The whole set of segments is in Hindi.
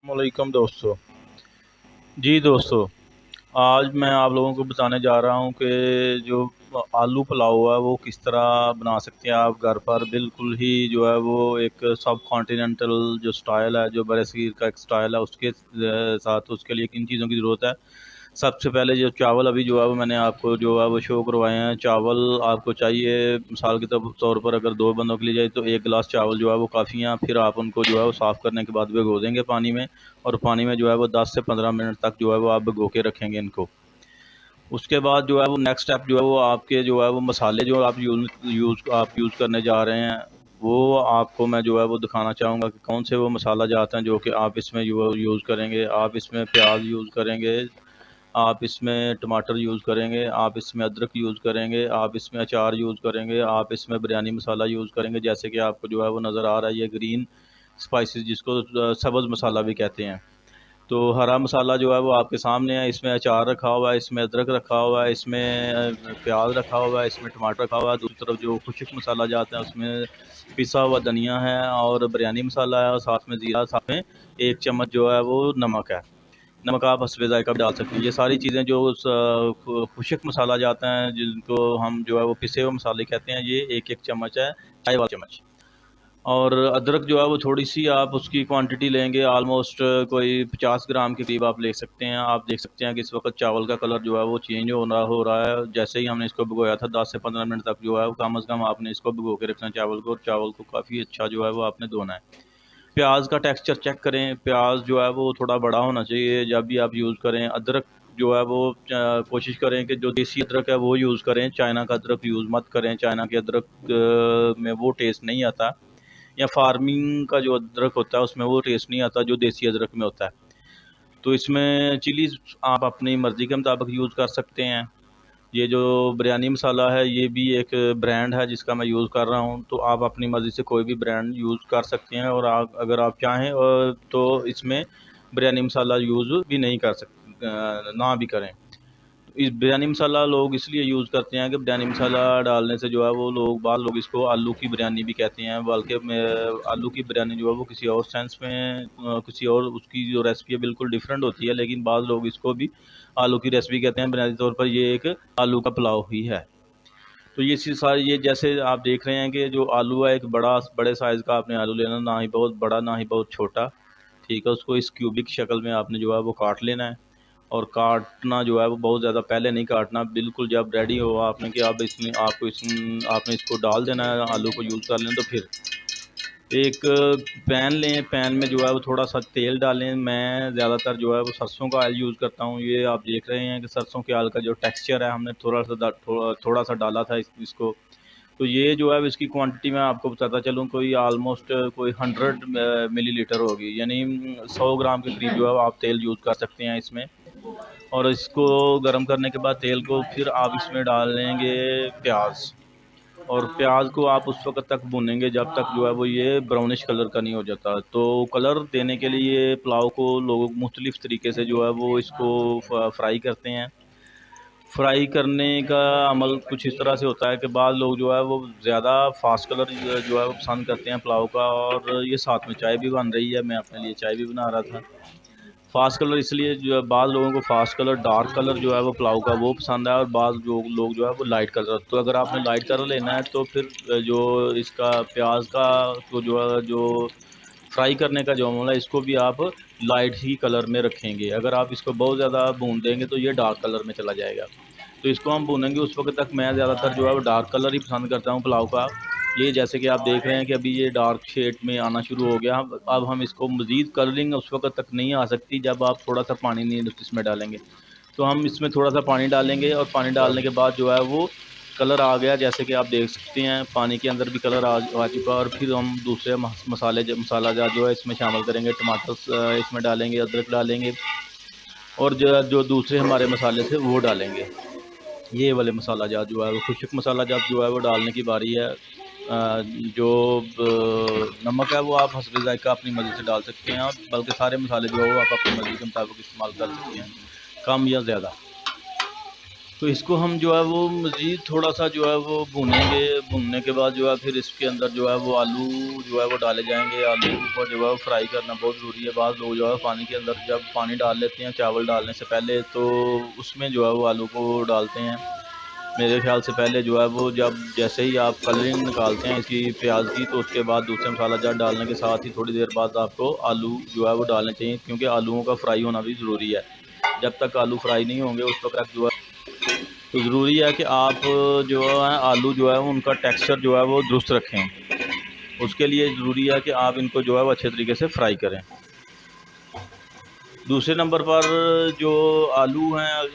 वालेकुम दोस्तों। जी दोस्तों, आज मैं आप लोगों को बताने जा रहा हूँ कि जो आलू पुलाव है वो किस तरह बना सकते हैं आप घर पर। बिल्कुल ही जो है वो एक सब कॉन्टिनेंटल जो स्टाइल है, जो बरसीर का एक स्टाइल है, उसके साथ उसके लिए किन चीज़ों की ज़रूरत है। सबसे पहले जो चावल अभी जो है वो मैंने आपको जो है वो शो करवाए हैं। चावल आपको चाहिए मिसाल के तौर पर अगर 2 बंदों के लिए चाहिए तो 1 गिलास चावल जो है वो काफ़ी हैं। फिर आप उनको जो है वो साफ़ करने के बाद भिगो देंगे पानी में, और पानी में जो है वो 10 से 15 मिनट तक जो है वो आप भिगो के रखेंगे इनको। उसके बाद जो है वो नेक्स्ट स्टेप जो है वो आपके जो है वो मसाले जो आप यूज़ करने जा रहे हैं, वो आपको मैं जो है वो दिखाना चाहूँगा कि कौन से वो मसाला जाते हैं जो कि आप इसमें यूज़ करेंगे। आप इसमें प्याज यूज़ करेंगे, आप इसमें टमाटर यूज़ करेंगे, आप इसमें अदरक यूज़ करेंगे, आप इसमें अचार यूज़ करेंगे, आप इसमें बिरयानी मसाला यूज़ करेंगे। जैसे कि आपको जो है वो नज़र आ रहा है, ये ग्रीन स्पाइसेस जिसको सब्ज़ मसाला भी कहते हैं। तो हरा मसाला जो है वो आपके सामने है। इसमें अचार रखा हुआ है, इसमें अदरक रखा हुआ है, इसमें प्याज रखा हुआ है, इसमें टमाटर रखा हुआ है। दूसरी तरफ जो खुश्क मसाला जाता है उसमें पिसा हुआ धनिया है और बिरयानी मसाला है, और साथ में ज़ीरा, साथ में 1 चम्मच जो है वो नमक है। नमक आप हस्बे ज़ायक़ा भी डाल सकते हैं। ये सारी चीज़ें जो खुश्क मसाला जाता है जिनको हम जो है वो पिसे हुए मसाले कहते हैं, ये 1-1 चम्मच है, चाय वाला चम्मच। और अदरक जो है वो थोड़ी-सी आप उसकी क्वांटिटी लेंगे, ऑलमोस्ट कोई 50 ग्राम के करीब आप ले सकते हैं। आप देख सकते हैं कि इस वक़्त चावल का कलर जो है वो चेंज हो रहा है। जैसे ही हमने इसको भिगोया था 10 से 15 मिनट तक जो है वो कम से कम आपने इसको भिगो के रखना है चावल को, और चावल को काफ़ी अच्छा जो है वो आपने धोना है। प्याज का टेक्सचर चेक करें, प्याज जो है वो थोड़ा बड़ा होना चाहिए जब भी आप यूज़ करें। अदरक जो है वो कोशिश करें कि जो देसी अदरक है वो यूज़ करें, चाइना का अदरक यूज़ मत करें। चाइना के अदरक में वो टेस्ट नहीं आता, या फार्मिंग का जो अदरक होता है उसमें वो टेस्ट नहीं आता जो देसी अदरक में होता है। तो इसमें चिलीज़ आप अपनी मर्ज़ी के मुताबिक यूज़ कर सकते हैं। ये जो बिरयानी मसाला है ये भी एक ब्रांड है जिसका मैं यूज़ कर रहा हूँ, तो आप अपनी मर्ज़ी से कोई भी ब्रांड यूज़ कर सकते हैं, और आप अगर आप चाहें तो इसमें बिरयानी मसाला यूज़ भी नहीं कर ना भी करें। इस बिरयानी मसाला लोग इसलिए यूज़ करते हैं कि बिरयानी मसाला डालने से जो है वो बाद लोग इसको आलू की बिरयानी भी कहते हैं, बल्कि आलू की बिरयानी जो है वो किसी और सेंस में किसी और उसकी जो रेसिपी है बिल्कुल डिफरेंट होती है, लेकिन बाद लोग इसको भी आलू की रेसिपी कहते हैं। बुनियादी तौर पर ये एक आलू का पुलाव ही है। तो ये चीज़ सारी, ये जैसे आप देख रहे हैं कि जो आलू है एक बड़े साइज़ का आपने आलू लेना, ना ही बहुत बड़ा ना ही बहुत छोटा, ठीक है। उसको इस क्यूबिक शक्ल में आपने जो है वो काट लेना है, और काटना जो है वो बहुत ज़्यादा पहले नहीं काटना, बिल्कुल जब रेडी हो आपने कि आप इसमें आपने इसको डाल देना है, आलू को यूज़ कर लें। तो फिर एक पैन लें, पैन में जो है वो थोड़ा-सा तेल डालें। मैं ज़्यादातर जो है वो सरसों का ऑयल यूज़ करता हूँ। ये आप देख रहे हैं कि सरसों के ऑयल का जो टेक्सचर है, हमने थोड़ा-सा डाला था इसको। तो ये जो है इसकी क्वांटिटी मैं आपको बताता चलूँ, कोई ऑलमोस्ट कोई 100 मिलीलीटर होगी, यानी 100 ग्राम के करीब जो है आप तेल यूज़ कर सकते हैं इसमें। और इसको गरम करने के बाद तेल को फिर आप इसमें डालेंगे प्याज़, और प्याज को आप उस वक़्त तक भूनेंगे जब तक जो है वो ये ब्राउनिश कलर का नहीं हो जाता। तो कलर देने के लिए पुलाव को लोग मुख्तलिफ़ तरीके से जो है वो इसको फ्राई करते हैं। फ्राई करने का अमल कुछ इस तरह से होता है कि बाद लोग जो है वो ज़्यादा फ़ास्ट कलर जो है वो पसंद करते हैं पुलाव का, और ये साथ में चाय भी बन रही है, मैं अपने लिए चाय भी बना रहा था। फ़ास्ट कलर इसलिए जो है, बाद लोगों को फ़ास्ट कलर, डार्क कलर जो है वो पुलाव का वो पसंद है, और बाद जो लोग जो है वो लाइट कलर। तो अगर आपने लाइट कलर लेना है तो फिर जो इसका प्याज का तो जो है जो फ्राई करने का जो अमल है इसको भी आप लाइट ही कलर में रखेंगे। अगर आप इसको बहुत ज़्यादा भून देंगे तो ये डार्क कलर में चला जाएगा। तो इसको हम भूनेंगे उस वक्त तक, मैं ज़्यादातर जो है वो डार्क कलर ही पसंद करता हूँ पुलाव का। ये जैसे कि आप देख रहे हैं कि अभी ये डार्क शेड में आना शुरू हो गया। अब हम इसको मज़ीद कलरिंग उस वक़्त तक नहीं आ सकती जब आप थोड़ा-सा पानी नहीं इसमें डालेंगे। तो हम इसमें थोड़ा-सा पानी डालेंगे, और पानी डालने के बाद जो है वो कलर आ गया, जैसे कि आप देख सकते हैं पानी के अंदर भी कलर आ चुका है। और फिर हम दूसरे मसाला जार जो है इसमें शामिल करेंगे। टमाटर इसमें डालेंगे, अदरक डालेंगे, और जो जो दूसरे हमारे मसाले थे वो डालेंगे। ये वाले मसाला जात जो है वो खुश्क मसाला जात जो है वो डालने की बारी है। जो नमक है वो आप हस्बे ज़ायक़ा अपनी मर्ज़ी से डाल सकते हैं, बल्कि सारे मसाले जो है वो आप अपनी मर्ज़ी के मुताबिक इस्तेमाल कर सकते हैं, कम या ज़्यादा। तो इसको हम जो है वो मज़ीद थोड़ा सा जो है वो भूनेंगे। भूनने के बाद जो है फिर इसके अंदर जो है वो आलू जो है वो डाले जाएंगे। आलू को जो है वो फ्राई करना बहुत ज़रूरी है। बाद लोग जो है पानी के अंदर जब पानी डाल लेते हैं चावल डालने से पहले, तो उसमें जो है वो आलू को डालते हैं। मेरे ख्याल से पहले जो है वो जब जैसे ही आप कलरिंग निकालते हैं इसकी प्याज की, तो उसके बाद दूसरे मसाला जार डालने के साथ ही थोड़ी देर बाद आपको आलू जो है वो डालने चाहिए, क्योंकि आलूओं का फ्राई होना भी ज़रूरी है। जब तक आलू फ्राई नहीं होंगे उस वक्त जो है तो ज़रूरी है कि आप जो है आलू जो है उनका टेक्सचर जो है वो दुरुस्त रखें। उसके लिए ज़रूरी है कि आप इनको जो है वो अच्छे तरीके से फ्राई करें। दूसरे नंबर पर जो आलू हैं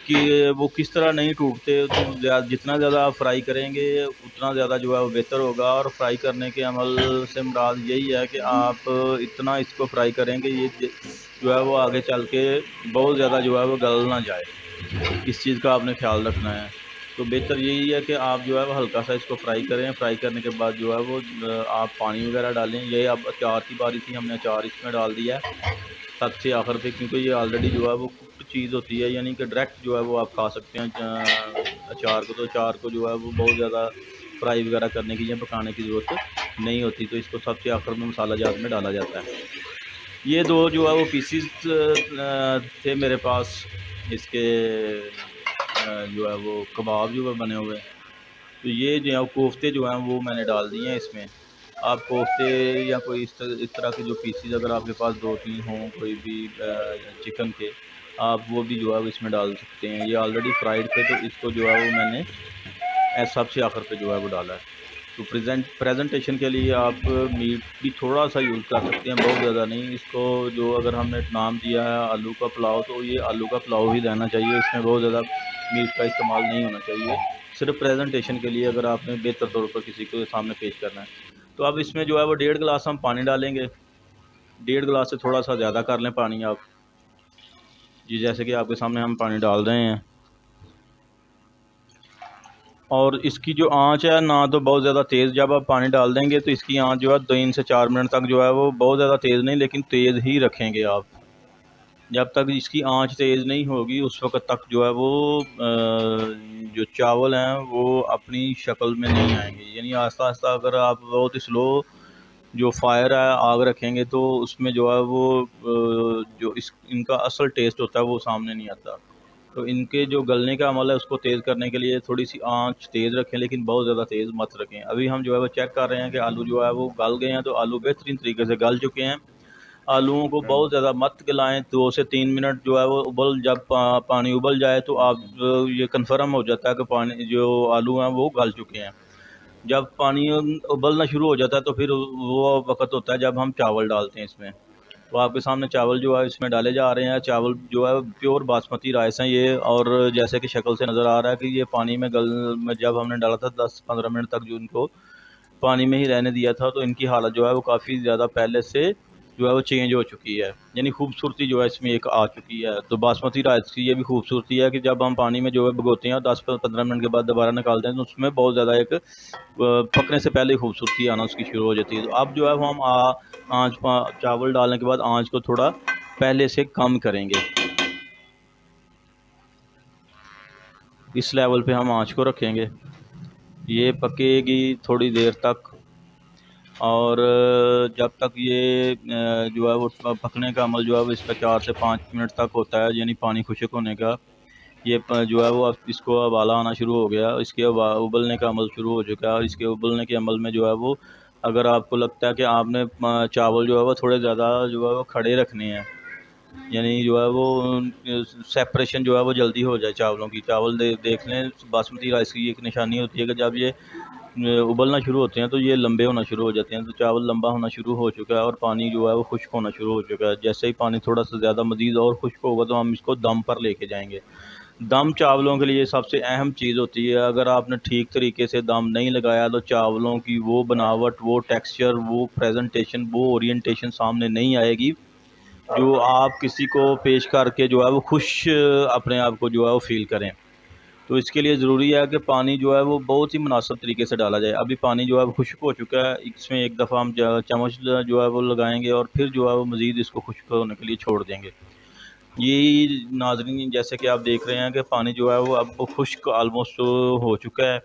कि वो किस तरह नहीं टूटते, तो जितना ज़्यादा आप फ्राई करेंगे उतना ज़्यादा जो है वो बेहतर होगा। और फ्राई करने के अमल से मुराद यही है कि आप इतना इसको फ्राई करेंगे ये जो है वो आगे चल के बहुत ज़्यादा जो है वो गल ना जाए। इस चीज़ का आपने ख्याल रखना है। तो बेहतर यही है कि आप जो है वो हल्का सा इसको फ्राई करें। फ्राई करने के बाद जो है वो आप पानी वगैरह डालें। ये अब अचार की बारी थी, हमने अचार इसमें डाल दिया है सबसे आखिर पे, क्योंकि ये ऑलरेडी जो है वो कुक्ड चीज़ होती है, यानी कि डायरेक्ट जो है वो आप खा सकते हैं अचार को। तो अचार को जो है वो बहुत ज़्यादा फ्राई वगैरह करने की या पकाने की ज़रूरत नहीं होती, तो इसको सबसे आखिर में मसाला जार में डाला जाता है। ये दो जो है वो पीसीस थे मेरे पास इसके, जो है वो कबाब जो है बने हुए। तो ये जो है कोफ्ते जो हैं वो मैंने डाल दिए हैं इसमें। आप कोफ्ते या कोई इस तरह के जो पीसीज अगर आपके पास दो तीन हों कोई भी चिकन के, आप वो भी जो है वो इसमें डाल सकते हैं। ये ऑलरेडी फ्राइड थे तो इसको जो है वो मैंने सबसे आखिर पे जो है वो डाला है। तो प्रेजेंटेशन के लिए आप मीट भी थोड़ा सा यूज़ कर सकते हैं, बहुत ज़्यादा नहीं। इसको जो अगर हमने नाम दिया है आलू का पुलाव, तो ये आलू का पुलाव ही रहना चाहिए, इसमें बहुत ज़्यादा मीट का इस्तेमाल नहीं होना चाहिए। सिर्फ प्रेजेंटेशन के लिए अगर आपने बेहतर तौर पर किसी के सामने पेश करना है। तो अब इसमें जो है वो 1.5 गिलास हम पानी डालेंगे। 1.5 गिलास से थोड़ा सा ज़्यादा कर लें पानी आप। जी जैसे कि आपके सामने हम पानी डाल रहे हैं। और इसकी जो आंच है ना तो बहुत ज़्यादा तेज़, जब आप पानी डाल देंगे तो इसकी आंच जो है 3 से 4 मिनट तक जो है वो बहुत ज़्यादा तेज़ नहीं लेकिन तेज़ ही रखेंगे आप। जब तक इसकी आंच तेज़ नहीं होगी उस वक्त तक जो है वो जो चावल हैं वो अपनी शक्ल में नहीं आएंगे। यानी आहिस्ता आहिस्ता अगर आप बहुत ही स्लो जो फायर है आग रखेंगे तो उसमें जो है वो जो इनका असल टेस्ट होता है वो सामने नहीं आता। तो इनके जो गलने का अमल है उसको तेज़ करने के लिए थोड़ी सी आंच तेज़ रखें, लेकिन बहुत ज़्यादा तेज़ मत रखें। अभी हम जो है वो चेक कर रहे हैं कि आलू जो है वो गल गए हैं, तो आलू बेहतरीन तरीके से गल चुके हैं। आलूओं को बहुत ज़्यादा मत गलाएं। 2 से 3 मिनट जो है वो जब पानी उबल जाए तो आप ये कंफर्म हो जाता है कि पानी जो आलू हैं वो गल चुके हैं। जब पानी उबलना शुरू हो जाता है तो फिर वो वक्त होता है जब हम चावल डालते हैं इसमें। तो आपके सामने चावल जो है इसमें डाले जा रहे हैं। चावल जो है प्योर बासमती राइस हैं ये, और जैसे कि शक्ल से नज़र आ रहा है कि ये पानी में में जब हमने डाला था 10-15 मिनट तक जो इनको पानी में ही रहने दिया था, तो इनकी हालत जो है वो काफ़ी ज़्यादा पहले से जो है वो चेंज हो चुकी है। यानी खूबसूरती जो है इसमें एक आ चुकी है। तो बासमती राइस की ये भी खूबसूरती है कि जब हम पानी में जो है भिगोते हैं 10-15 मिनट के बाद दोबारा निकालते हैं तो उसमें बहुत ज़्यादा एक पकने से पहले ही खूबसूरती आना उसकी शुरू हो जाती है। तो अब जो है वो हम आँच चावल डालने के बाद आँच को थोड़ा पहले से कम करेंगे। इस लेवल पे हम आँच को रखेंगे। ये पकेगी थोड़ी देर तक, और जब तक ये जो है वो पकने का अमल जो है वो इसका 4 से 5 मिनट तक होता है, यानी पानी खुश्क होने का। ये जो है वो अब इसको उबाला आना शुरू हो गया, इसके उबलने का अमल शुरू हो चुका है। और इसके उबलने के अमल में जो है वो अगर आपको लगता है कि आपने चावल जो है वो थोड़े ज़्यादा जो है वो खड़े रखने हैं, यानी जो है वो सेपरेशन जो है वो जल्दी हो जाए चावलों की। चावल देख लें, बासमती राइस की एक निशानी होती है कि जब ये उबलना शुरू होते हैं तो ये लंबे होना शुरू हो जाते हैं। तो चावल लंबा होना शुरू हो चुका है और पानी जो है वो खुश्क होना शुरू हो चुका है। जैसे ही पानी थोड़ा सा ज़्यादा मज़ीद और खुश्क होगा तो हम इसको दम पर लेके जाएंगे। दम चावलों के लिए सबसे अहम चीज़ होती है। अगर आपने ठीक तरीके से दम नहीं लगाया तो चावलों की वो बनावट, वो टेक्सचर, वो प्रेजेंटेशन, वो ओरिएंटेशन सामने नहीं आएगी जो आप किसी को पेश करके जो है वो खुश अपने आप को जो है वो फील करें। तो इसके लिए ज़रूरी है कि पानी जो है वो बहुत ही मुनासिब तरीके से डाला जाए। अभी पानी जो है वो खुश्क हो चुका है, इसमें एक दफ़ा हम चम्मच जो है वो लगाएंगे और फिर जो है वो मज़ीद इसको खुश्क होने के लिए छोड़ देंगे। ये नाज़रीन जैसे कि आप देख रहे हैं कि पानी जो है वो अब खुश्क आलमोस्ट हो चुका है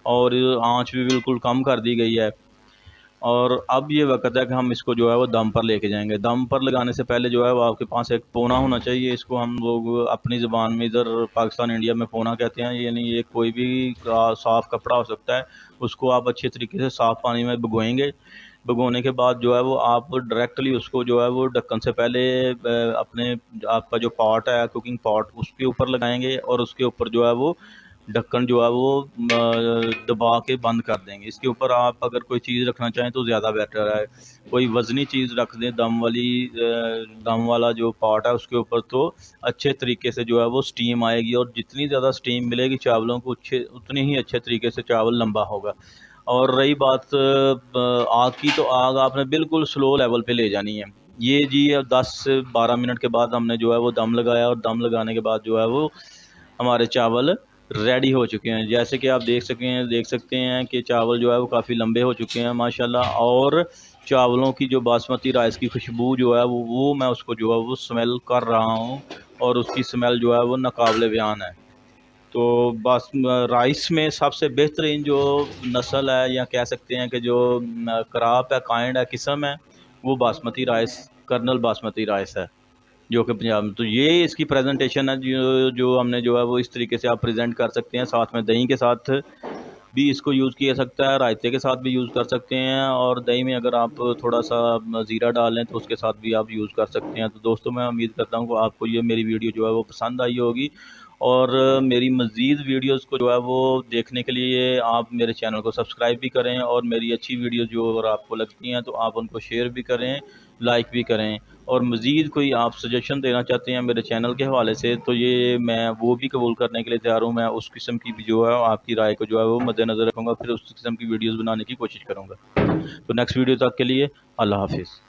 और आंच भी बिल्कुल कम कर दी गई है। और अब ये वक्त है कि हम इसको जो है वो दम पर लेके जाएंगे। दम पर लगाने से पहले जो है वो आपके पास एक पोना होना चाहिए। इसको हम लोग अपनी ज़बान में इधर पाकिस्तान इंडिया में पोना कहते हैं। यानी ये कोई भी साफ़ कपड़ा हो सकता है, उसको आप अच्छे तरीके से साफ़ पानी में भिगोएंगे। भिगोने के बाद जो है वो आप डायरेक्टली उसको जो है वो ढक्कन से पहले अपने आपका जो पॉट है, कुकिंग पॉट, उसके ऊपर लगाएंगे और उसके ऊपर जो है वो ढक्कन जो है वो दबा के बंद कर देंगे। इसके ऊपर आप अगर कोई चीज़ रखना चाहें तो ज़्यादा बेटर है। कोई वज़नी चीज़ रख दें, दम वाला जो पॉट है उसके ऊपर, तो अच्छे तरीके से जो है वो स्टीम आएगी और जितनी ज़्यादा स्टीम मिलेगी चावलों को उतनी ही अच्छे तरीके से चावल लंबा होगा। और रही बात आग की, तो आग आपने बिल्कुल स्लो लेवल पे ले जानी है। ये जी 10 से 12 मिनट के बाद हमने जो है वो दम लगाया और दम लगाने के बाद जो है वो हमारे चावल रेडी हो चुके हैं। जैसे कि आप देख सकते हैं कि चावल जो है वो काफ़ी लंबे हो चुके हैं माशाल्लाह। और चावलों की जो बासमती राइस की खुशबू जो है वो मैं उसको जो है वो स्मेल कर रहा हूँ और उसकी स्मेल जो है वो नाकाबिले बयान है। तो बस राइस में सबसे बेहतरीन जो नस्ल है, या कह सकते हैं कि जो क्रॉप है, काइंड है, किस्म है, वो basmati rice, kernel basmati rice है, जो कि पंजाब में। तो ये इसकी प्रेजेंटेशन है जो जो हमने जो है वो इस तरीके से आप प्रेजेंट कर सकते हैं। साथ में दही के साथ भी इसको यूज़ किया सकता है, रायते के साथ भी यूज़ कर सकते हैं, और दही में अगर आप थोड़ा सा ज़ीरा डाल लें तो उसके साथ भी आप यूज़ कर सकते हैं। तो दोस्तों, मैं उम्मीद करता हूँ कि आपको ये मेरी वीडियो जो है वो पसंद आई होगी। और मेरी मज़ीद वीडियोज़ को जो है वो देखने के लिए आप मेरे चैनल को सब्सक्राइब भी करें, और मेरी अच्छी वीडियो जो अगर आपको लगती हैं तो आप उनको शेयर भी करें, लाइक भी करें। और मज़ीद कोई आप सजेशन देना चाहते हैं मेरे चैनल के हवाले से, तो ये मैं वो भी कबूल करने के लिए तैयार हूँ। मैं उस किस्म की भी जो है आपकी राय को जो है वो मद्देनज़र रखूँगा, फिर उस किस्म की वीडियोज़ बनाने की कोशिश करूँगा। तो नेक्स्ट वीडियो तक के लिए अल्लाह हाफिज़।